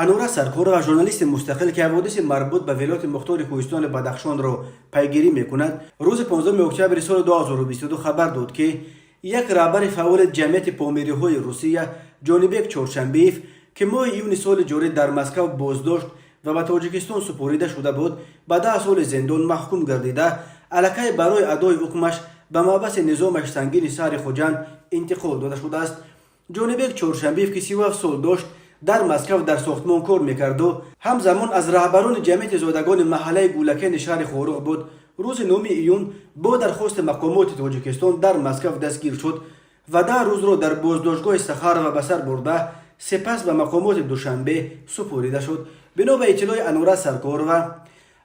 انورا سرکورова ژورنالیست مستقل که حوادث مربوط به ولایت مختار کوهستان بدخشان را پیگیری میکند روز 15 اکتبر سال 2022 خبر داد که یک رهبر فعال جمعیت پامیری های روسیه جانبک چهارشنبیف که ماه ایون سال جاری در مسکو بازداشت و به تاجیکستان سپرده شده بود به 10 سال زندان محکوم گردیده الکی برای ادای حکمش به محبس نظامش سنگین سر خوجند انتقال داده شده است. جانبک چهارشنبیف که 37 سال داشت در مسکو در ساختمان کار میکرد و همزمان از رهبران جمعیت زادگان محله گولکن شهر خوروغ بود. روز 9 ایون با درخواست مقامات تاجیکستان در مسکو دستگیر شد و 10 روز را در بازداشتگاه سخارا به سر برده سپس به مقامات دوشنبه سپرده شد. بنا به اطلاع انورا سرکورова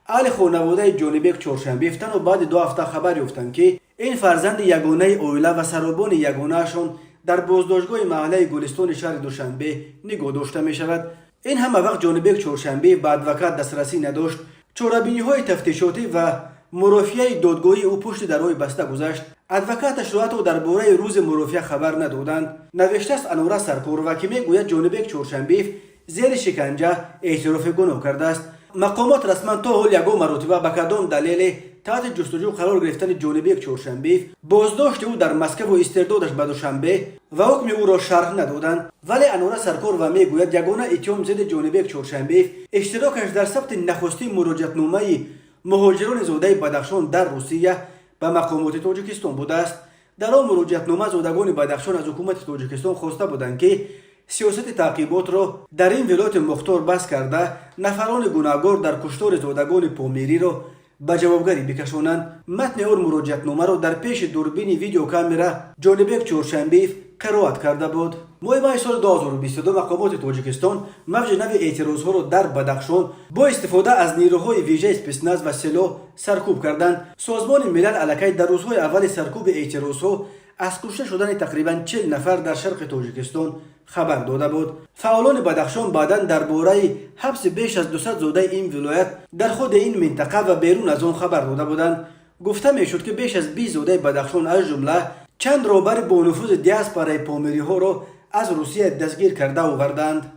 اهل خانواده جانبک چهارشنبیف تنها بعد 2 هفته خبر یافتند که این فرزند یگانه عائله و سرابان یگانه شان در بازداشتگاه محله گلستان شهر دوشنبه نگاه داشته می شود. این همه وقت جانبک چهارشنبه به ادوکات دسترسی نداشت. چاره‌بینی های تفتیشاتی و مرافعه دادگاهی او پشت درهای بسته گذشت. ادوکاتش را حتی درباره روز مرافعه خبر ندادند. نوشته است انورا سرکورова که میگوید جانبک چهارشنبیف زیر شکنجه اعتراف گناه کرده است. مقامات رسما تا حال یگان مرتبه به کدام دلیل تحت جستجو قرار گرفتن جانبک چهارشنبیف بازداشت او در مسکو و استردادش به دوشنبه و حکم او را شرح ندادند. ولی انورا سرکورova میگوید یگانه اتهام ضد جانبک چهارشنبیف اشتراکش در ثبت نخستین مراجعتنامه مهاجران زاده بدخشان در روسیه به مقامات تاجیکستان بوده است. در آن مراجعتنامه زادگان بدخشان از حکومت تاجیکستان خواسته بودند که سیاست تعقیبات را در این ولایت مختار بس کرده نفران گناهکار در کشتار زادگان پامیری را به جوابگری بکشانند. متن آن مراجعتنامه را در پیش دوربین ویدیو کامera جانبک چهارشنبیف قرائت کرده بود. ماه سال 2022 مقامات تاجیکستان موج نو اعتراضها را در بدخشان با استفاده از نیروهای ویژه اسپسناز و سلاح سرکوب کردند. سازمان ملل الکی در روزهای اول سرکوب اعتراضها از کشته شدن تقریبا 40 نفر در شرق تاجیکستان خبر داده بود. فعالان بدخشان بعداً درباره حبس بیش از 200 زاده این ولایت در خود این منطقه و بیرون از آن خبر داده بودند. گفته میشد که بیش از 20 زاده بدخشان از جمله چند رهبر با نفوذ دیاسپورای پامیری ها را از روسیه دستگیر کرده آوردند.